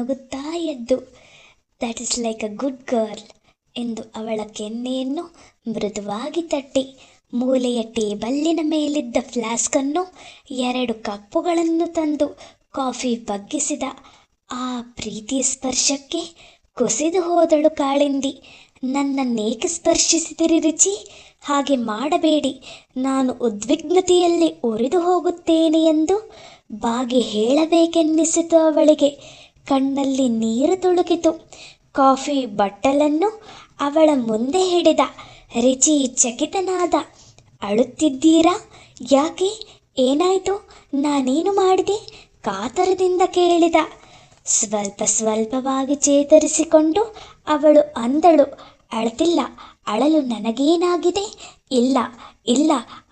ನಗುತ್ತಾ ಎದ್ದು, that is like a good girl ಎಂದು ಅವಳ ಕೆನ್ನೆಯನ್ನು ಮೃದುವಾಗಿ ತಟ್ಟಿ, ಮೂಲೆಯ ಟೇಬಲ್ಲಿನ ಮೇಲಿದ್ದ ಫ್ಲಾಸ್ಕನ್ನು 2 ಕಪ್ಪುಗಳನ್ನು ತಂದು ಕಾಫಿ ಬಗ್ಗಿಸಿದ. ಆ ಪ್ರೀತಿಯ ಸ್ಪರ್ಶಕ್ಕೆ ಕುಸಿದು ಹೋದಳು ಕಾಳಿಂದಿ. ನನ್ನನ್ನೇಕೆ ಸ್ಪರ್ಶಿಸಿದಿರಿ ರಿಚಿ? ಹಾಗೆ ಮಾಡಬೇಡಿ, ನಾನು ಉದ್ವಿಗ್ನತೆಯಲ್ಲಿ ಉರಿದು ಹೋಗುತ್ತೇನೆ ಎಂದು ಬಾಗಿ ಹೇಳಬೇಕೆನ್ನಿಸಿತು ಅವಳಿಗೆ. ಕಣ್ಣಲ್ಲಿ ನೀರು ತುಳುಕಿತು. ಕಾಫಿ ಬಟ್ಟಲನ್ನು ಅವಳ ಮುಂದೆ ಹಿಡಿದ. ರಿಚಿ ಚಕಿತನಾದ. ಅಳುತ್ತಿದ್ದೀರಾ? ಯಾಕೆ? ಏನಾಯಿತು? ನಾನೇನು ಮಾಡಿದೆ? ಕಾತರದಿಂದ ಕೇಳಿದ. ಸ್ವಲ್ಪವಾಗಿ ಚೇತರಿಸಿಕೊಂಡು ಅವಳು ಅಂದಳು, ಅಳ್ತಿಲ್ಲ. ಅಳಲು ನನಗೇನಾಗಿದೆ? ಇಲ್ಲ,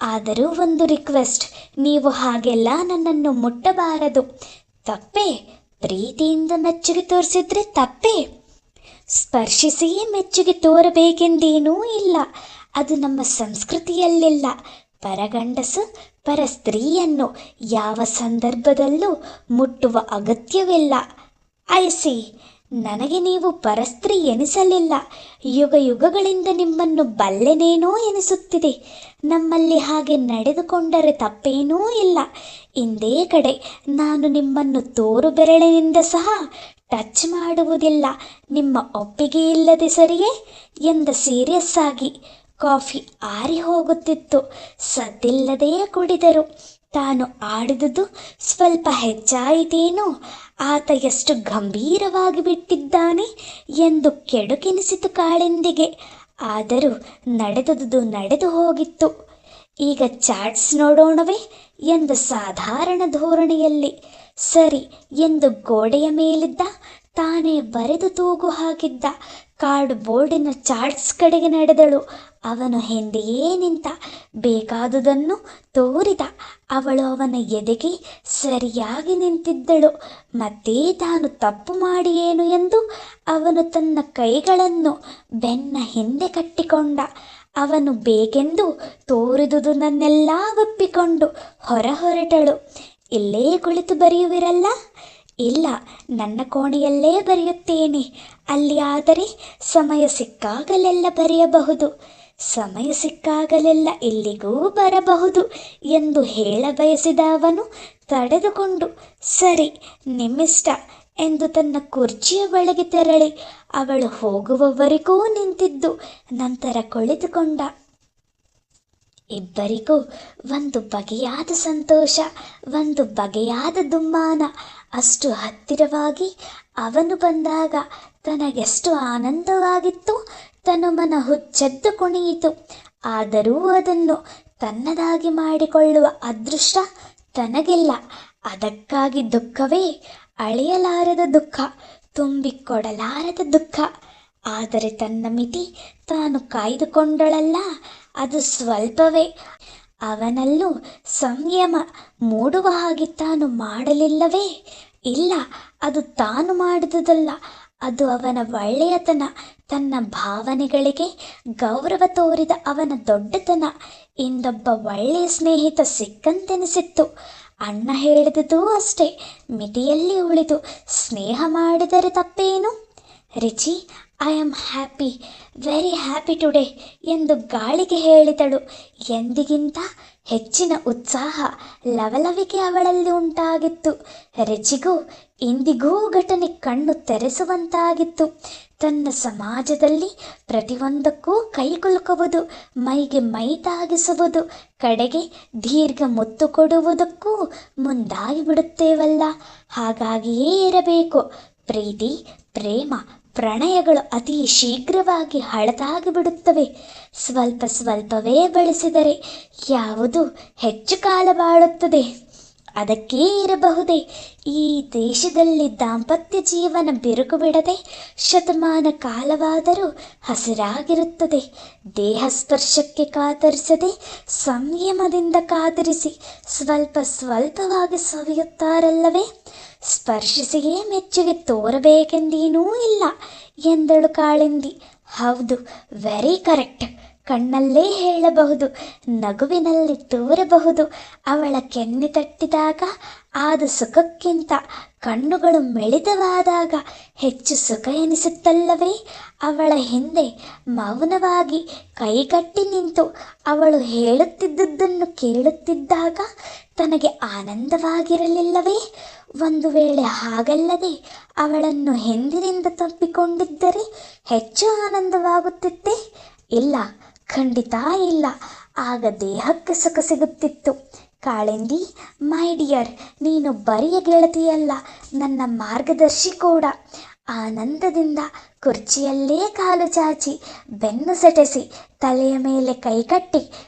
ಆದರೂ ಒಂದು ರಿಕ್ವೆಸ್ಟ್. ನೀವು ಹಾಗೆಲ್ಲ ನನ್ನನ್ನು ಮುಟ್ಟಬಾರದು. ತಪ್ಪೇ? ಪ್ರೀತಿಯಿಂದ ಮೆಚ್ಚುಗೆ ತೋರಿಸಿದ್ರೆ ತಪ್ಪೇ? ಸ್ಪರ್ಶಿಸಿಯೇ ಮೆಚ್ಚುಗೆ ತೋರಬೇಕೆಂದೇನೂ ಇಲ್ಲ. ಅದು ನಮ್ಮ ಸಂಸ್ಕೃತಿಯಲ್ಲಿಲ್ಲ. ಪರಗಂಡಸು ಪರ ಸ್ತ್ರೀಯನ್ನು ಯಾವ ಸಂದರ್ಭದಲ್ಲೂ ಮುಟ್ಟುವ ಅಗತ್ಯವಿಲ್ಲ. ಐಸಿ, ನನಗೆ ನೀವು ಪರಸ್ತ್ರೀ ಎನಿಸಲಿಲ್ಲ. ಯುಗಗಳಿಂದ ನಿಮ್ಮನ್ನು ಬಲ್ಲೆನೇನೋ ಎನಿಸುತ್ತಿದೆ. ನಮ್ಮಲ್ಲಿ ಹಾಗೆ ನಡೆದುಕೊಂಡರೆ ತಪ್ಪೇನೂ ಇಲ್ಲ. ಇಂದೇ ಕಡೆ ನಾನು ನಿಮ್ಮನ್ನು ತೋರು ಬೆರಳಿನಿಂದ ಸಹ ಟಚ್ ಮಾಡುವುದಿಲ್ಲ. ನಿಮ್ಮ ಒಪ್ಪಿಗೆ ಇಲ್ಲದೆ ಸರಿಯೇ ಎಂದ ಸೀರಿಯಸ್ ಆಗಿ. ಕಾಫಿ ಆರಿ ಹೋಗುತ್ತಿತ್ತು. ಸದ್ದಿಲ್ಲದೆಯೇ ಕುಡಿದರು. ತಾನು ಆಡಿದುದು ಸ್ವಲ್ಪ ಹೆಚ್ಚಾಯಿತೇನೋ, ಆತ ಎಷ್ಟು ಗಂಭೀರವಾಗಿ ಬಿಟ್ಟಿದ್ದಾನೆ ಎಂದು ಕೆಡುಕೆನಿಸಿತು ಕಾಳಿಂದಿಗೆ. ಆದರೂ ನಡೆದುದು ನಡೆದು ಹೋಗಿತ್ತು. ಈಗ ಚಾಟ್ಸ್ ನೋಡೋಣವೇ ಎಂದು ಸಾಧಾರಣ ಧೋರಣೆಯಲ್ಲಿ ಸರಿ ಎಂದು ಗೋಡೆಯ ಮೇಲಿದ್ದ ತಾನೇ ಬರೆದು ತೂಗು ಹಾಕಿದ್ದ ಕಾರ್ಡ್ ಬೋರ್ಡಿನ ಚಾರ್ಟ್ಸ್ ಕಡೆಗೆ ನಡೆದಳು. ಅವನು ಹಿಂದೆಯೇ ನಿಂತ. ಬೇಕಾದುದನ್ನು ತೋರಿದ. ಅವಳು ಅವನ ಎದೆಗೆ ಸರಿಯಾಗಿ ನಿಂತಿದ್ದಳು. ಮತ್ತೆ ತಾನು ತಪ್ಪು ಮಾಡಿ ಏನು ಎಂದು ಅವನು ತನ್ನ ಕೈಗಳನ್ನು ಬೆನ್ನ ಹಿಂದೆ ಕಟ್ಟಿಕೊಂಡ. ಅವನು ಬೇಕೆಂದು ತೋರಿದುದನ್ನೆಲ್ಲ ಒಪ್ಪಿಕೊಂಡು ಹೊರಟಳು. ಇಲ್ಲೇ ಕುಳಿತು ಬರೆಯುವಿರಲ್ಲ? ಇಲ್ಲ, ನನ್ನ ಕೋಣೆಯಲ್ಲೇ ಬರೆಯುತ್ತೇನೆ. ಅಲ್ಲಿ ಆದರೆ ಸಮಯ ಸಿಕ್ಕಾಗಲೆಲ್ಲ ಬರೆಯಬಹುದು. ಸಮಯ ಸಿಕ್ಕಾಗಲೆಲ್ಲ ಇಲ್ಲಿಗೂ ಬರಬಹುದು ಎಂದು ಹೇಳ ಬಯಸಿದ ಅವನು ತಡೆದುಕೊಂಡು, ಸರಿ, ನಿಮ್ಮಿಷ್ಟ ಎಂದು ತನ್ನ ಕುರ್ಚಿಯ ಬಳಿಗೆ ತೆರಳಿ ಅವಳು ಹೋಗುವವರೆಗೂ ನಿಂತಿದ್ದು ನಂತರ ಕುಳಿತುಕೊಂಡ. ಇಬ್ಬರಿಗೂ ಒಂದು ಬಗೆಯಾದ ಸಂತೋಷ, ಒಂದು ಬಗೆಯಾದ ದುಮ್ಮಾನ. ಅಷ್ಟು ಹತ್ತಿರವಾಗಿ ಅವನು ಬಂದಾಗ ತನಗೆಷ್ಟು ಆನಂದವಾಗಿತ್ತು. ತನುಮನ ಹುಚ್ಚೆದ್ದು ಕುಣಿಯಿತು. ಆದರೂ ಅದನ್ನು ತನ್ನದಾಗಿ ಮಾಡಿಕೊಳ್ಳುವ ಅದೃಷ್ಟ ತನಗಿಲ್ಲ. ಅದಕ್ಕಾಗಿ ದುಃಖವೇ, ಅಳೆಯಲಾರದ ದುಃಖ, ತುಂಬಿಕೊಡಲಾರದ ದುಃಖ. ಆದರೆ ತನ್ನ ಮಿತಿ ತಾನು ಕಾಯ್ದುಕೊಂಡಳಲ್ಲ, ಅದು ಸ್ವಲ್ಪವೇ. ಅವನಲ್ಲೂ ಸಂಯಮ ಮೂಡುವ ಹಾಗೆ ತಾನು ಮಾಡಲಿಲ್ಲವೇ? ಇಲ್ಲ, ಅದು ತಾನು ಮಾಡಿದುದಲ್ಲ, ಅದು ಅವನ ಒಳ್ಳೆಯತನ, ತನ್ನ ಭಾವನೆಗಳಿಗೆ ಗೌರವ ತೋರಿದ ಅವನ ದೊಡ್ಡತನ. ಇಂದೊಬ್ಬ ಒಳ್ಳೆಯ ಸ್ನೇಹಿತ ಸಿಕ್ಕಂತೆನಿಸಿತ್ತು. ಅಣ್ಣ ಹೇಳಿದುದು ಅಷ್ಟೇ, ಮಿತಿಯಲ್ಲಿ ಉಳಿದು ಸ್ನೇಹ ಮಾಡಿದರೆ ತಪ್ಪೇನು? Richi, I am happy, very happy today ಎಂದು ಗಾಳಿಗೆ ಹೇಳಿದಳು. ಎಂದಿಗಿಂತ ಹೆಚ್ಚಿನ ಉತ್ಸಾಹ, ಲವಲವಿಕೆ ಅವಳಲ್ಲಿ ಉಂಟಾಗಿತ್ತು. ರಿಚಿಗೂ ಇಂದಿಗೂ ಘಟನೆ ಕಣ್ಣು ತೆರೆಸುವಂತಾಗಿತ್ತು. ತನ್ನ ಸಮಾಜದಲ್ಲಿ ಪ್ರತಿಯೊಂದಕ್ಕೂ ಕೈಕುಲುಕುವುದು, ಮೈಗೆ ಮೈ ತಾಗಿಸುವುದು, ಕಡೆಗೆ ದೀರ್ಘ ಮುತ್ತು ಕೊಡುವುದಕ್ಕೂ ಮುಂದಾಗಿ ಬಿಡುತ್ತೇವಲ್ಲ. ಹಾಗಾಗಿಯೇ ಇರಬೇಕು. ಪ್ರೀತಿ, ಪ್ರೇಮ, ಪ್ರಣಯಗಳು ಅತಿ ಶೀಘ್ರವಾಗಿ ಹಳತಾಗಿ ಬಿಡುತ್ತವೆ. ಸ್ವಲ್ಪವೇ ಬಳಸಿದರೆ ಯಾವುದು ಹೆಚ್ಚು ಕಾಲ ಬಾಳುತ್ತದೆ. ಅದಕ್ಕೇ ಇರಬಹುದೇ ಈ ದೇಶದಲ್ಲಿ ದಾಂಪತ್ಯ ಜೀವನ ಬಿರುಕು ಬಿಡದೆ ಶತಮಾನ ಕಾಲವಾದರೂ ಹಸಿರಾಗಿರುತ್ತದೆ. ದೇಹ ಸ್ಪರ್ಶಕ್ಕೆ ಕಾತರಿಸದೆ ಸಂಯಮದಿಂದ ಕಾತರಿಸಿ ಸ್ವಲ್ಪವಾಗಿ ಸವಿಯುತ್ತಾರಲ್ಲವೇ? ಸ್ಪರ್ಶಿಸಿಯೇ ಮೆಚ್ಚುಗೆ ತೋರಬೇಕೆಂದೇನೂ ಇಲ್ಲ ಎಂದಳು ಕಾಳಿಂದಿ. ಹೌದು, ವೆರಿ ಕರೆಕ್ಟ್. ಕಣ್ಣಲ್ಲೇ ಹೇಳಬಹುದು, ನಗುವಿನಲ್ಲಿ ತೋರಬಹುದು. ಅವಳ ಕೆನ್ನೆ ತಟ್ಟಿದಾಗ ಆದ ಸುಖಕ್ಕಿಂತ ಕಣ್ಣುಗಳು ಮೆಳಿದವಾದಾಗ ಹೆಚ್ಚು ಸುಖ ಎನಿಸುತ್ತಲ್ಲವೇ. ಅವಳ ಹಿಂದೆ ಮೌನವಾಗಿ ಕೈಗಟ್ಟಿ ನಿಂತು ಅವಳು ಹೇಳುತ್ತಿದ್ದುದನ್ನು ಕೇಳುತ್ತಿದ್ದಾಗ ತನಗೆ ಆನಂದವಾಗಿರಲಿಲ್ಲವೇ? ಒಂದು ವೇಳೆ ಹಾಗಲ್ಲದೆ ಅವಳನ್ನು ಹಿಂದಿನಿಂದ ತಪ್ಪಿಕೊಂಡಿದ್ದರೆ ಹೆಚ್ಚು ಆನಂದವಾಗುತ್ತಿತ್ತೆ? ಇಲ್ಲ, ಖಂಡಿತ ಇಲ್ಲ. ಆಗ ದೇಹಕ್ಕೆ ಸುಖ ಸಿಗುತ್ತಿತ್ತು. ಕಾಳಿಂದಿ, ಮೈ ಡಿಯರ್, ನೀನು ಬರಿಯ ಗೆಳತಿಯಲ್ಲ, ನನ್ನ ಮಾರ್ಗದರ್ಶಿ ಕೂಡ. ಆನಂದದಿಂದ ಕುರ್ಚಿಯಲ್ಲೇ ಕಾಲು ಚಾಚಿ, ಬೆನ್ನು ಸೆಟೆಸಿ, ತಲೆಯ ಮೇಲೆ ಕೈಕಟ್ಟಿ,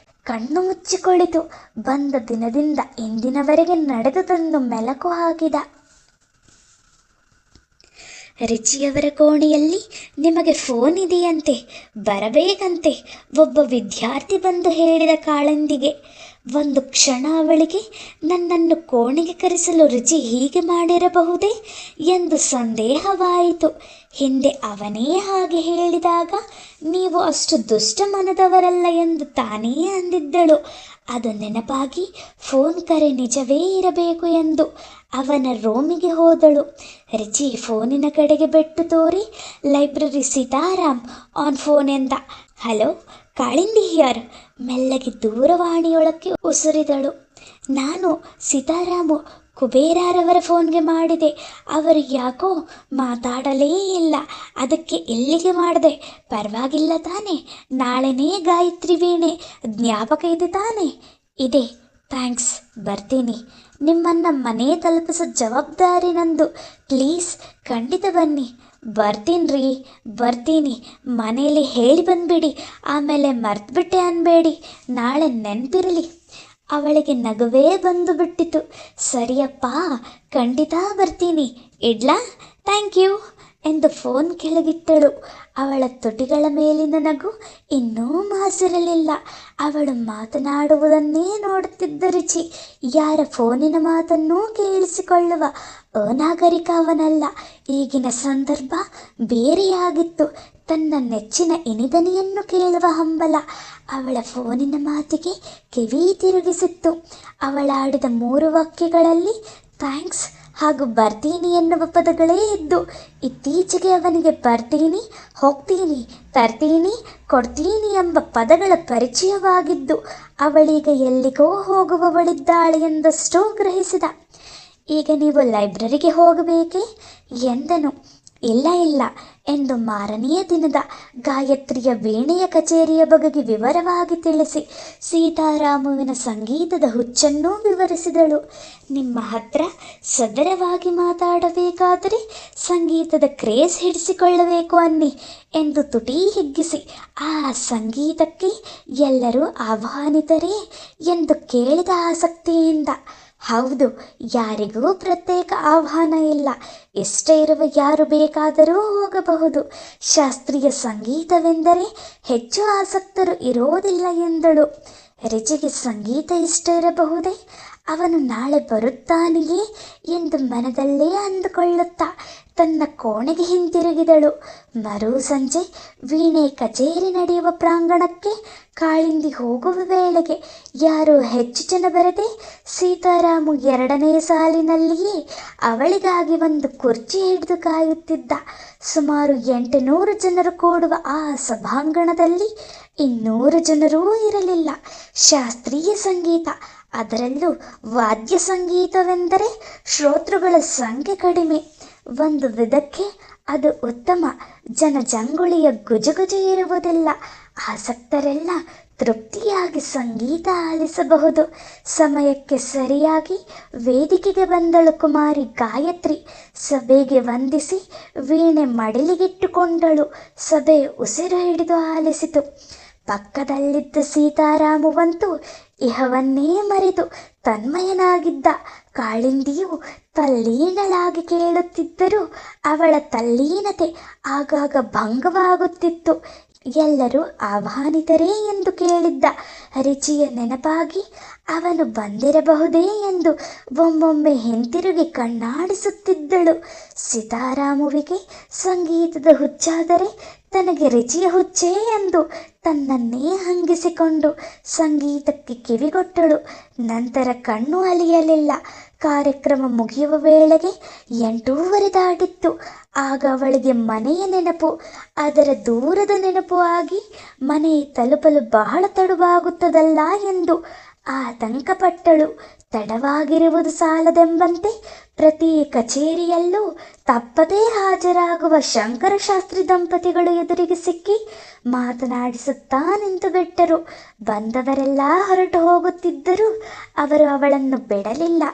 ಕಣ್ಣು ಮುಚ್ಚಿ ಕುಳಿತು ಬಂದ ದಿನದಿಂದ ಇಂದಿನವರೆಗೆ ನಡೆದುದನ್ನು ಮೆಲಕು ಹಾಕಿದ. ರಿಚಿಯವರ ಕೋಣೆಯಲ್ಲಿ ನಿಮಗೆ ಫೋನ್ ಇದೆಯಂತೆ, ಬರಬೇಕಂತೆ ಒಬ್ಬ ವಿದ್ಯಾರ್ಥಿ ಬಂದು ಹೇಳಿದ ಕಾಳಂದಿಗೆ. ಒಂದು ಕ್ಷಣ ಅವಳಿಗೆ ನನ್ನನ್ನು ಕೋಣೆಗೆ ಕರೆಸಲು ರಿಚಿ ಹೀಗೆ ಮಾಡಿರಬಹುದೇ ಎಂದು ಸಂದೇಹವಾಯಿತು. ಹಿಂದೆ ಅವನೇ ಹಾಗೆ ಹೇಳಿದಾಗ ನೀವು ಅಷ್ಟು ದುಷ್ಟ ಮನದವರಲ್ಲ ಎಂದು ತಾನೇ ಅಂದಿದ್ದಳು. ಅದು ನೆನಪಾಗಿ ಫೋನ್ ಕರೆ ನಿಜವೇ ಇರಬೇಕು ಎಂದು ಅವನ ರೂಮಿಗೆ ಹೋದಳು. ರಿಚಿ ಫೋನಿನ ಕಡೆಗೆ ಬೆಟ್ಟು ತೋರಿ ಲೈಬ್ರರಿ ಸೀತಾರಾಮ್ ಆನ್ ಫೋನ್ ಎಂದ. Hello, Kalindi here. ಮೆಲ್ಲಗೆ ದೂರವಾಣಿಯೊಳಕ್ಕೆ ಉಸುರಿದಳು. ನಾನು ಸೀತಾರಾಮು, ಕುಬೇರರವರ ಫೋನ್ಗೆ ಮಾಡಿದೆ. ಅವರು ಯಾಕೋ ಮಾತಾಡಲೇ ಇಲ್ಲ, ಅದಕ್ಕೆ ಇಲ್ಲಿಗೆ ಮಾಡಿದೆ. ಪರವಾಗಿಲ್ಲ ತಾನೆ? ನಾಳೆನೇ ಗಾಯತ್ರಿ ವೀಣೆ ಜ್ಞಾಪಕ ಇದೆ ತಾನೆ? ಇದೆ, ಥ್ಯಾಂಕ್ಸ್, ಬರ್ತೀನಿ. ನಿಮ್ಮನ್ನು ಮನೆ ತಲುಪಿಸೋ ಜವಾಬ್ದಾರಿ ನಂದು. ಪ್ಲೀಸ್ ಖಂಡಿತ ಬನ್ನಿ. ಬರ್ತೀನಿ. ಮನೆಯಲ್ಲಿ ಹೇಳಿ ಬಂದ್ಬಿಡಿ, ಆಮೇಲೆ ಮರ್ತುಬಿಟ್ಟೆ ಅನ್ಬೇಡಿ. ನಾಳೆ ನೆನಪಿರಲಿ. ಅವಳಿಗೆ ನಗುವೇ ಬಂದು ಬಿಟ್ಟಿತು. ಸರಿಯಪ್ಪ, ಖಂಡಿತ ಬರ್ತೀನಿ, ಇಡ್ಲಾ? ಥ್ಯಾಂಕ್ ಯು ಎಂದು ಫೋನ್ ಕೆಳಗಿಟ್ಟಳು. ಅವಳ ತುಟಿಗಳ ಮೇಲಿನ ನಗು ಇನ್ನೂ ಮಾಸಿರಲಿಲ್ಲ. ಅವಳು ಮಾತನಾಡುವುದನ್ನೇ ನೋಡುತ್ತಿದ್ದ ರಿಚಿ ಯಾರ ಫೋನಿನ ಮಾತನ್ನೂ ಕೇಳಿಸಿಕೊಳ್ಳುವ ಅನಾಗರಿಕ ಅವನಲ್ಲ. ಈಗಿನ ಸಂದರ್ಭ ಬೇರೆಯಾಗಿತ್ತು. ತನ್ನ ನೆಚ್ಚಿನ ಇನಿದನಿಯನ್ನು ಕೇಳುವ ಹಂಬಲ ಅವಳ ಫೋನಿನ ಮಾತಿಗೆ ಕಿವಿ ತಿರುಗಿಸಿತ್ತು. ಅವಳಾಡಿದ 3 ವಾಕ್ಯಗಳಲ್ಲಿ ಥ್ಯಾಂಕ್ಸ್ ಹಾಗೂ ಬರ್ತೀನಿ ಎನ್ನುವ ಪದಗಳೇ ಇದ್ದು. ಇತ್ತೀಚೆಗೆ ಅವನಿಗೆ ಬರ್ತೀನಿ, ಹೋಗ್ತೀನಿ, ತರ್ತೀನಿ, ಕೊಡ್ತೀನಿ ಎಂಬ ಪದಗಳ ಪರಿಚಯವಾಗಿದ್ದು ಅವಳೀಗ ಎಲ್ಲಿಗೋ ಹೋಗುವವಳಿದ್ದಾಳೆ ಎಂದಷ್ಟೂ ಗ್ರಹಿಸಿದ. ಈಗ ನೀವು ಲೈಬ್ರರಿಗೆ ಹೋಗಬೇಕೇ ಎಂದನು. ಇಲ್ಲ ಎಂದು ಮಾರನೆಯ ದಿನದ ಗಾಯತ್ರಿಯ ವೀಣೆಯ ಕಚೇರಿಯ ಬಗೆಗೆ ವಿವರವಾಗಿ ತಿಳಿಸಿ ಸೀತಾರಾಮುವಿನ ಸಂಗೀತದ ಹುಚ್ಚನ್ನೂ ವಿವರಿಸಿದಳು. ನಿಮ್ಮ ಹತ್ರ ಸದರವಾಗಿ ಮಾತಾಡಬೇಕಾದರೆ ಸಂಗೀತದ ಕ್ರೇಜ್ ಹಿಡಿಸಿಕೊಳ್ಳಬೇಕು ಅನ್ನಿ ಎಂದು ತುಟಿ ಹಿಗ್ಗಿಸಿ, ಆ ಸಂಗೀತಕ್ಕೆ ಎಲ್ಲರೂ ಆಹ್ವಾನಿತರೇ ಎಂದು ಕೇಳಿದ ಆಸಕ್ತಿಯಿಂದ. ಹೌದು, ಯಾರಿಗೂ ಪ್ರತ್ಯೇಕ ಆಹ್ವಾನ ಇಲ್ಲ. ಇಷ್ಟ ಇರುವ ಯಾರು ಬೇಕಾದರೂ ಹೋಗಬಹುದು. ಶಾಸ್ತ್ರೀಯ ಸಂಗೀತವೆಂದರೆ ಹೆಚ್ಚು ಆಸಕ್ತರು ಇರೋದಿಲ್ಲ ಎಂದಳು. ರಿಚಿಗೆ ಸಂಗೀತ ಇಷ್ಟ ಇರಬಹುದೇ? ಅವನು ನಾಳೆ ಬರುತ್ತಾನೆಯೇ ಎಂದು ಮನದಲ್ಲೇ ಅಂದುಕೊಳ್ಳುತ್ತಾ ತನ್ನ ಕೋಣೆಗೆ ಹಿಂತಿರುಗಿದಳು. ಮರು ಸಂಜೆ ವೀಣೆ ಕಚೇರಿ ನಡೆಯುವ ಪ್ರಾಂಗಣಕ್ಕೆ ಕಾಳಿಂದಿ ಹೋಗುವ ವೇಳೆಗೆ ಯಾರೂ ಹೆಚ್ಚು ಜನ ಬರದೆ ಸೀತಾರಾಮು 2ನೇ ಸಾಲಿನಲ್ಲಿಯೇ ಅವಳಿಗಾಗಿ ಒಂದು ಕುರ್ಚಿ ಹಿಡಿದು ಕಾಯುತ್ತಿದ್ದ. ಸುಮಾರು 800 ಜನರು ಕೂಡುವ ಆ ಸಭಾಂಗಣದಲ್ಲಿ 200 ಜನರೂ ಇರಲಿಲ್ಲ. ಶಾಸ್ತ್ರೀಯ ಸಂಗೀತ, ಅದರಲ್ಲೂ ವಾದ್ಯ ಸಂಗೀತವೆಂದರೆ ಶ್ರೋತೃಗಳ ಸಂಖ್ಯೆ ಕಡಿಮೆ. ಒಂದು ವಿಧಕ್ಕೆ ಅದು ಉತ್ತಮ. ಜನಜಂಗುಳಿಯ ಗುಜುಗುಜು ಇರುವುದಿಲ್ಲ. ಆಸಕ್ತರೆಲ್ಲ ತೃಪ್ತಿಯಾಗಿ ಸಂಗೀತ ಆಲಿಸಬಹುದು. ಸಮಯಕ್ಕೆ ಸರಿಯಾಗಿ ವೇದಿಕೆಗೆ ಬಂದಳು ಕುಮಾರಿ ಗಾಯತ್ರಿ. ಸಭೆಗೆ ವಂದಿಸಿ ವೀಣೆ ಮಡಿಲಿಗಿಟ್ಟುಕೊಂಡಳು. ಸಭೆ ಉಸಿರು ಹಿಡಿದು ಆಲಿಸಿತು. ಪಕ್ಕದಲ್ಲಿದ್ದ ಸೀತಾರಾಮುವಂತೂ ಇಹವನ್ನೇ ಮರೆತು ತನ್ಮಯನಾಗಿದ್ದ. ಕಾಳಿಂದಿಯು ತಲ್ಲೀನಳಾಗಿ ಕೇಳುತ್ತಿದ್ದರೂ ಅವಳ ತಲ್ಲೀನತೆ ಆಗಾಗ ಭಂಗವಾಗುತ್ತಿತ್ತು. ಎಲ್ಲರೂ ಆಹ್ವಾನಿತರೇ ಎಂದು ಕೇಳಿದ್ದ. ರಿಚಿಯ ನೆನಪಾಗಿ ಅವನು ಬಂದಿರಬಹುದೇ ಎಂದು ಒಮ್ಮೊಮ್ಮೆ ಹಿಂತಿರುಗಿ ಕಣ್ಣಾಡಿಸುತ್ತಿದ್ದಳು. ಸೀತಾರಾಮುವಿಗೆ ಸಂಗೀತದ ಹುಚ್ಚಾದರೆ ತನಗೆ ರಿಚಿಯ ಹುಚ್ಚೇ ಎಂದು ತನ್ನನ್ನೇ ಹಂಗಿಸಿಕೊಂಡು ಸಂಗೀತಕ್ಕೆ ಕಿವಿಗೊಟ್ಟಳು. ನಂತರ ಕಣ್ಣು ಅಲಿಯಲಿಲ್ಲ. ಕಾರ್ಯಕ್ರಮ ಮುಗಿಯುವ ವೇಳೆಗೆ 8:30 ದಾಟಿತ್ತು. ಆಗ ಅವಳಿಗೆ ಮನೆಯ ನೆನಪು, ಅದರ ದೂರದ ನೆನಪು ಆಗಿ ಮನೆ ತಲುಪಲು ಬಹಳ ತಡವಾಗುತ್ತದಲ್ಲ ಎಂದು ಆತಂಕಪಟ್ಟಳು. ತಡವಾಗಿರುವುದು ಸಾಲದೆಂಬಂತೆ ಪ್ರತಿ ಕಚೇರಿಯಲ್ಲೂ ತಪ್ಪದೇ ಹಾಜರಾಗುವ ಶಂಕರಶಾಸ್ತ್ರಿ ದಂಪತಿಗಳು ಎದುರಿಗೆ ಸಿಕ್ಕಿ ಮಾತನಾಡಿಸುತ್ತಾ ನಿಂತು ಬಿಟ್ಟರು. ಬಂದವರೆಲ್ಲ ಹೊರಟು ಹೋಗುತ್ತಿದ್ದರೂ ಅವರು ಅವಳನ್ನು ಬಿಡಲಿಲ್ಲ.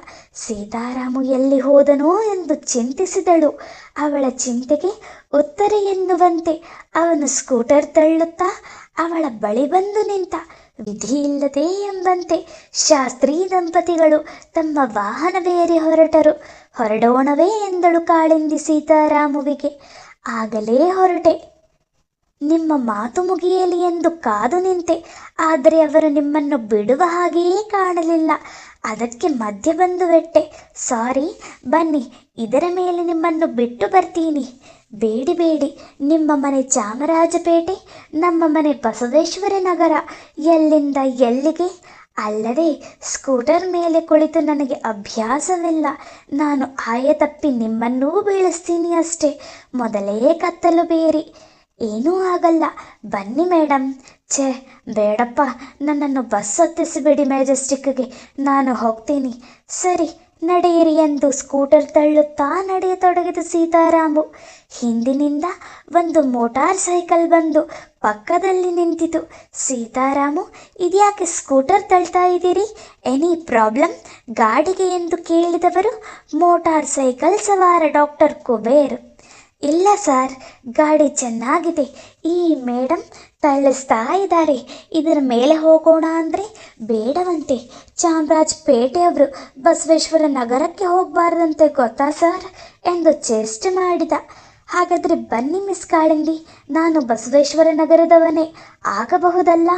ಸೀತಾರಾಮು ಎಲ್ಲಿ ಹೋದನೋ ಎಂದು ಚಿಂತಿಸಿದಳು. ಅವಳ ಚಿಂತೆಗೆ ಉತ್ತರ ಎನ್ನುವಂತೆ ಅವನು ಸ್ಕೂಟರ್ ತಳ್ಳುತ್ತಾ ಅವಳ ಬಳಿ ಬಂದು ನಿಂತ. ವಿಧಿಯಿಲ್ಲದೆ ಎಂಬಂತೆ ಶಾಸ್ತ್ರಿ ದಂಪತಿಗಳು ತಮ್ಮ ವಾಹನವೇರಿ ಹೊರಟರು. ಹೊರಡೋಣವೇ ಎಂದಳು ಕಾಳಿಂದಿ ಸೀತಾರಾಮುವಿಗೆ. ಆಗಲೇ ಹೊರಟೆ. ನಿಮ್ಮ ಮಾತು ಮುಗಿಯಲಿ ಎಂದು ಕಾದು ನಿಂತೆ. ಆದರೆ ಅವರು ನಿಮ್ಮನ್ನು ಬಿಡುವ ಹಾಗೆಯೇ ಕಾಣಲಿಲ್ಲ. ಅದಕ್ಕೆ ಮಧ್ಯೆ ಬಂದು ಬಿಟ್ಟೆ. ಸಾರಿ, ಬನ್ನಿ, ಇದರ ಮೇಲೆ ನಿಮ್ಮನ್ನು ಬಿಟ್ಟು ಬರ್ತೀನಿ. ಬೇಡಿ ಬೇಡಿ, ನಿಮ್ಮ ಮನೆ ಚಾಮರಾಜಪೇಟೆ, ನಮ್ಮ ಮನೆ ಬಸವೇಶ್ವರ ನಗರ. ಎಲ್ಲಿಂದ ಎಲ್ಲಿಗೆ? ಅಲ್ಲದೆ ಸ್ಕೂಟರ್ ಮೇಲೆ ಕುಳಿತು ನನಗೆ ಅಭ್ಯಾಸವಿಲ್ಲ. ನಾನು ಆಯ ತಪ್ಪಿ ನಿಮ್ಮನ್ನೂ ಬೀಳಿಸ್ತೀನಿ ಅಷ್ಟೇ. ಮೊದಲೇ ಕತ್ತಲು ಬೇರಿ. ಏನೂ ಆಗಲ್ಲ, ಬನ್ನಿ ಮೇಡಮ್. ಛೇ, ಬೇಡಪ್ಪ, ನನ್ನನ್ನು ಬಸ್ ಹತ್ತಿಸಿಬಿಡಿ ಮೆಜೆಸ್ಟಿಕ್ಗೆ, ನಾನು ಹೋಗ್ತೀನಿ. ಸರಿ, ನಡೆಯಿರಿ ಎಂದು ಸ್ಕೂಟರ್ ತಳ್ಳುತ್ತಾ ನಡೆಯತೊಡಗಿದ ಸೀತಾರಾಮು. ಹಿಂದಿನಿಂದ ಒಂದು ಮೋಟಾರ್ ಸೈಕಲ್ ಬಂದು ಪಕ್ಕದಲ್ಲಿ ನಿಂತಿತು. ಸೀತಾರಾಮು, ಇದ್ಯಾಕೆ ಸ್ಕೂಟರ್ ತಳ್ತಾ ಇದ್ದೀರಿ? ಎನಿ ಪ್ರಾಬ್ಲಮ್ ಗಾಡಿಗೆ ಎಂದು ಕೇಳಿದವರು ಮೋಟಾರ್ ಸೈಕಲ್ ಸವಾರ ಡಾಕ್ಟರ್ ಕುಬೇರ್. ಇಲ್ಲ ಸರ್, ಗಾಡಿ ಚೆನ್ನಾಗಿದೆ. ಈ ಮೇಡಮ್ ತಳ್ಳಿಸ್ತಾ ಇದ್ದಾರೆ. ಇದರ ಮೇಲೆ ಹೋಗೋಣ ಅಂದರೆ ಬೇಡವಂತೆ. ಚಾಮರಾಜಪೇಟೆಯವರು ಬಸವೇಶ್ವರ ನಗರಕ್ಕೆ ಹೋಗಬಾರ್ದಂತೆ, ಗೊತ್ತಾ ಸರ್ ಎಂದು ಚೇಷ್ಟೆ ಮಾಡಿದ. ಹಾಗಾದರೆ ಬನ್ನಿ ಮಿಸ್ ಕಾಳಿಂದಿ, ನಾನು ಬಸವೇಶ್ವರ ನಗರದವನೇ ಆಗಬಹುದಲ್ಲ.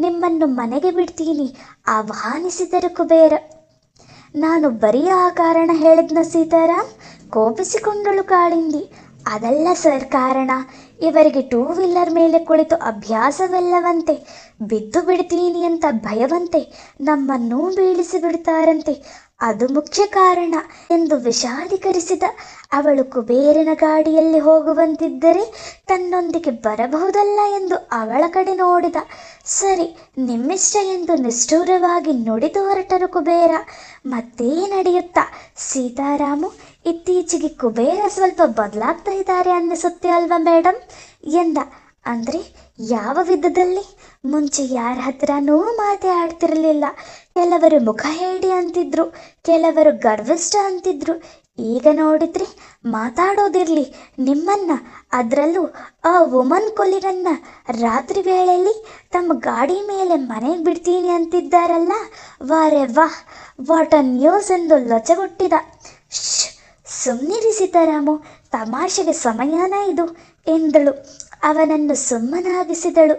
ನಿಮ್ಮನ್ನು ಮನೆಗೆ ಬಿಡ್ತೀನಿ ಆಹ್ವಾನಿಸಿದರು ಕುಬೇರ. ನಾನು ಬರೀ ಆ ಕಾರಣ ಹೇಳಿದ್ನ ಸೀತಾರಾಮ್, ಕೋಪಿಸಿಕೊಂಡಳು ಕಾಳಿಂದಿ. ಅದಲ್ಲ ಸರ್ ಕಾರಣ. ಇವರಿಗೆ 2 ವೀಲರ್ ಮೇಲೆ ಕುಳಿತು ಅಭ್ಯಾಸವಿಲ್ಲವಂತೆ. ಬಿದ್ದು ಬಿಡ್ತೀನಿ ಅಂತ ಭಯವಂತೆ. ನಮ್ಮನ್ನೂ ಬೀಳಿಸಿ ಬಿಡ್ತಾರಂತೆ. ಅದು ಮುಖ್ಯ ಕಾರಣ ಎಂದು ವಿಷಾದೀಕರಿಸಿದ. ಅವಳು ಕುಬೇರನ ಗಾಡಿಯಲ್ಲಿ ಹೋಗುವಂತಿದ್ದರೆ ತನ್ನೊಂದಿಗೆ ಬರಬಹುದಲ್ಲ ಎಂದು ಅವಳ ಕಡೆ ನೋಡಿದ. ಸರಿ, ನಿಮ್ಮಿಷ್ಟ ಎಂದು ನಿಷ್ಠುರವಾಗಿ ನುಡಿದು ಹೊರಟರು ಕುಬೇರ. ಮತ್ತೇ ನಡೆಯುತ್ತಾ, ಸೀತಾರಾಮು, ಇತ್ತೀಚೆಗೆ ಕುಬೇರ ಸ್ವಲ್ಪ ಬದಲಾಗ್ತಾ ಇದ್ದಾರೆ ಅನ್ನಿಸುತ್ತೆ ಅಲ್ವಾ ಮೇಡಮ್ ಎಂದ. ಅಂದರೆ ಯಾವ ವಿಧದಲ್ಲಿ? ಮುಂಚೆ ಯಾರ ಹತ್ರನೂ ಮಾತೇ ಆಡ್ತಿರಲಿಲ್ಲ. ಕೆಲವರು ಮುಖ ಹೇಳಿ ಅಂತಿದ್ರು, ಕೆಲವರು ಗರ್ವಿಷ್ಠ ಅಂತಿದ್ರು. ಈಗ ನೋಡಿದ್ರೆ ಮಾತಾಡೋದಿರಲಿ, ನಿಮ್ಮನ್ನ, ಅದರಲ್ಲೂ ಆ ವುಮನ್ ಕೊಲಿಗನ್ನ ರಾತ್ರಿ ವೇಳೆಯಲ್ಲಿ ತಮ್ಮ ಗಾಡಿ ಮೇಲೆ ಮನೆಗೆ ಬಿಡ್ತೀನಿ ಅಂತಿದ್ದಾರಲ್ಲ, ವಾರೆ ವಾಹ್, ವಾಟ್ ಅ ನ್ಯೂಸ್ ಎಂದು ಲೊಚಗುಟ್ಟಿದ. ಸುಮ್ಮನಿರಿ ಸೀತಾರಾಮು, ತಮಾಷೆಗೆ ಸಮಯನ ಇದು ಎಂದಳು. ಅವನನ್ನು ಸುಮ್ಮನಾಗಿಸಿದಳು.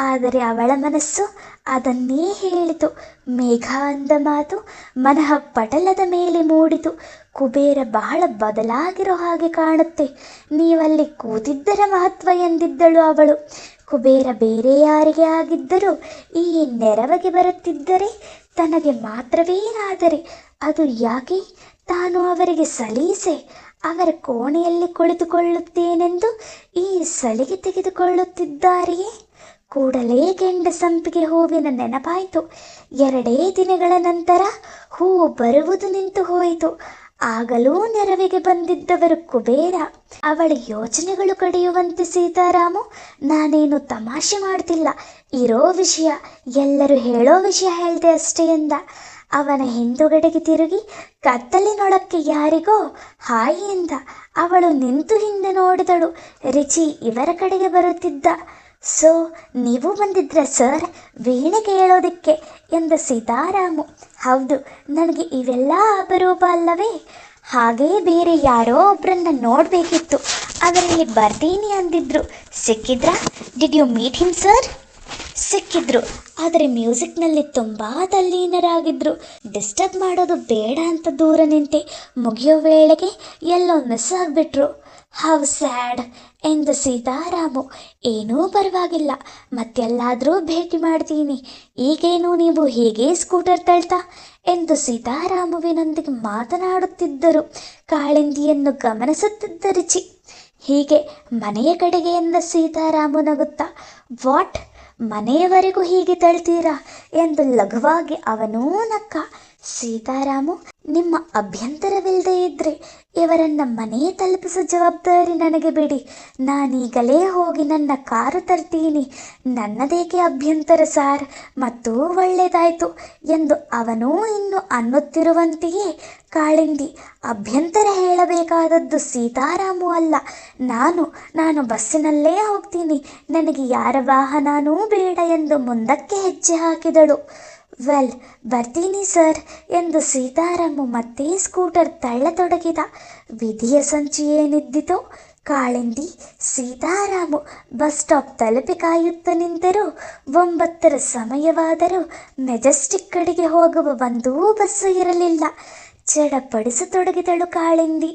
ಆದರೆ ಅವಳ ಮನಸ್ಸು ಅದನ್ನೇ ಹೇಳಿತು. ಮೇಘ ಅಂದ ಮಾತು ಮನಃ ಪಟಲದ ಮೇಲೆ ಮೂಡಿತು. ಕುಬೇರ ಬಹಳ ಬದಲಾಗಿರೋ ಹಾಗೆ ಕಾಣುತ್ತೆ. ನೀವಲ್ಲಿ ಕೂತಿದ್ದರ ಮಹತ್ವ ಎಂದಿದ್ದಳು ಅವಳು. ಕುಬೇರ ಬೇರೆ ಯಾರಿಗೆ ಆಗಿದ್ದರೂ ಈ ನೆರವಿಗೆ ಬರುತ್ತಿದ್ದರೆ ತನಗೆ ಮಾತ್ರವೇ. ಆದರೆ ಅದು ಯಾಕೆ? ತಾನು ಅವರಿಗೆ ಸಲೀಸೆ. ಅವರ ಕೋಣೆಯಲ್ಲಿ ಕುಳಿತುಕೊಳ್ಳುತ್ತೇನೆಂದು ಈ ಸಲಿಗೆ ತೆಗೆದುಕೊಳ್ಳುತ್ತಿದ್ದಾರೆಯೇ? ಕೂಡಲೇ ಕೆಂಡ ಸಂಪಿಗೆ ಹೂವಿನ ನೆನಪಾಯಿತು. 2 ದಿನಗಳ ನಂತರ ಹೂವು ಬರುವುದು ನಿಂತು ಹೋಯಿತು. ಆಗಲೂ ನೆರವಿಗೆ ಬಂದಿದ್ದವರು ಕುಬೇರ. ಅವಳ ಯೋಚನೆಗಳು ಕಡಿಯುವಂತೆ ಸೀತಾರಾಮು, ನಾನೇನು ತಮಾಷೆ ಮಾಡ್ತಿಲ್ಲ, ಇರೋ ವಿಷಯ, ಎಲ್ಲರೂ ಹೇಳೋ ವಿಷಯ ಹೇಳ್ದೆ ಅಷ್ಟೇ ಎಂದ. ಅವನ ಹಿಂದುಗಡೆಗೆ ತಿರುಗಿ ಕತ್ತಲಿನೊಳಕ್ಕೆ ಯಾರಿಗೋ ಹಾಯಿ ಎಂದ. ಅವಳು ನಿಂತು ಹಿಂದೆ ನೋಡಿದಳು. ರಿಚಿ ಇವರ ಕಡೆಗೆ ಬರುತ್ತಿದ್ದ. ಸೊ ನೀವು ಬಂದಿದ್ರ ಸರ್ ವೀಣೆ ಕೇಳೋದಕ್ಕೆ ಎಂದ ಸೀತಾರಾಮು. ಹೌದು, ನನಗೆ ಇವೆಲ್ಲ ಅಪರೂಪ ಅಲ್ಲವೇ? ಹಾಗೆಯೇ ಬೇರೆ ಯಾರೋ ಒಬ್ಬರನ್ನ ನೋಡಬೇಕಿತ್ತು. ಅವರಲ್ಲಿ ಬರ್ತೀನಿ ಅಂದಿದ್ರು. ಸಿಕ್ಕಿದ್ರಾ? Did you meet him sir? ಸಿಕ್ಕಿದ್ರು. ಆದರೆ ಮ್ಯೂಸಿಕ್ನಲ್ಲಿ ತುಂಬ ತಲ್ಲೀನರಾಗಿದ್ದರು. ಡಿಸ್ಟರ್ಬ್ ಮಾಡೋದು ಬೇಡ ಅಂತ ದೂರ ನಿಂತೆ. ಮುಗಿಯೋ ವೇಳೆಗೆ ಎಲ್ಲೋ ಮಿಸ್ ಆಗಿಬಿಟ್ರು. ಹೌ ಸ್ಯಾಡ್ ಎಂದು ಸೀತಾರಾಮು. ಏನೂ ಪರವಾಗಿಲ್ಲ, ಮತ್ತೆಲ್ಲಾದರೂ ಭೇಟಿ ಮಾಡ್ತೀನಿ. ಈಗೇನು ನೀವು ಹೀಗೆ ಸ್ಕೂಟರ್ ತಳ್ತಾ ಎಂದು ಸೀತಾರಾಮುವಿನೊಂದಿಗೆ ಮಾತನಾಡುತ್ತಿದ್ದರು. ಕಾಳಿಂದಿಯನ್ನು ಗಮನಿಸುತ್ತಿದ್ದ ರುಚಿ. ಹೀಗೆ ಮನೆಯ ಕಡೆಗೆ ಎಂದ ಸೀತಾರಾಮು ನಗುತ್ತಾ. ವಾಟ್, ಮನೆಯವರೆಗೂ ಹೀಗೆ ತಳ್ತೀರಾ ಎಂದು ಲಘುವಾಗಿ ಅವನೂ ನಕ್ಕ. ಸೀತಾರಾಮು, ನಿಮ್ಮ ಅಭ್ಯಂತರವಿಲ್ಲದೆ ಇದ್ದರೆ ಇವರನ್ನು ಮನೆ ತಲುಪಿಸೋ ಜವಾಬ್ದಾರಿ ನನಗೆ ಬಿಡಿ. ನಾನೀಗಲೇ ಹೋಗಿ ನನ್ನ ಕಾರು ತರ್ತೀನಿ. ನನ್ನದೇಕೆ ಅಭ್ಯಂತರ ಸಾರ್, ಮತ್ತೂ ಒಳ್ಳೆಯದಾಯಿತು ಎಂದು ಅವನೂ ಇನ್ನು ಅನ್ನುತ್ತಿರುವಂತೆಯೇ ಕಾಳಿಂದಿ, ಅಭ್ಯಂತರ ಹೇಳಬೇಕಾದದ್ದು ಸೀತಾರಾಮು ಅಲ್ಲ, ನಾನು ಬಸ್ಸಿನಲ್ಲೇ ಹೋಗ್ತೀನಿ. ನನಗೆ ಯಾರ ವಾಹನನೂ ಬೇಡ ಎಂದು ಮುಂದಕ್ಕೆ ಹೆಜ್ಜೆ ಹಾಕಿದಳು. ವೆಲ್, ಬರ್ತೀನಿ ಸರ್ ಎಂದು ಸೀತಾರಾಮು ಮತ್ತೆ ಸ್ಕೂಟರ್ ತಳ್ಳತೊಡಗಿದ. ವಿಧಿಯ ಸಂಚು ಏನಿದ್ದಿತೋ, ಕಾಳಿಂದಿ ಸೀತಾರಾಮು ಬಸ್ ಸ್ಟಾಪ್ ತಲುಪಿ ಕಾಯುತ್ತ ನಿಂತರು. 9 ಸಮಯವಾದರೂ ಮೆಜೆಸ್ಟಿಕ್ ಕಡೆಗೆ ಹೋಗುವ ಒಂದೂ ಬಸ್ಸು ಇರಲಿಲ್ಲ. ಚಡಪಡಿಸತೊಡಗಿದಳು ಕಾಳಿಂದಿ.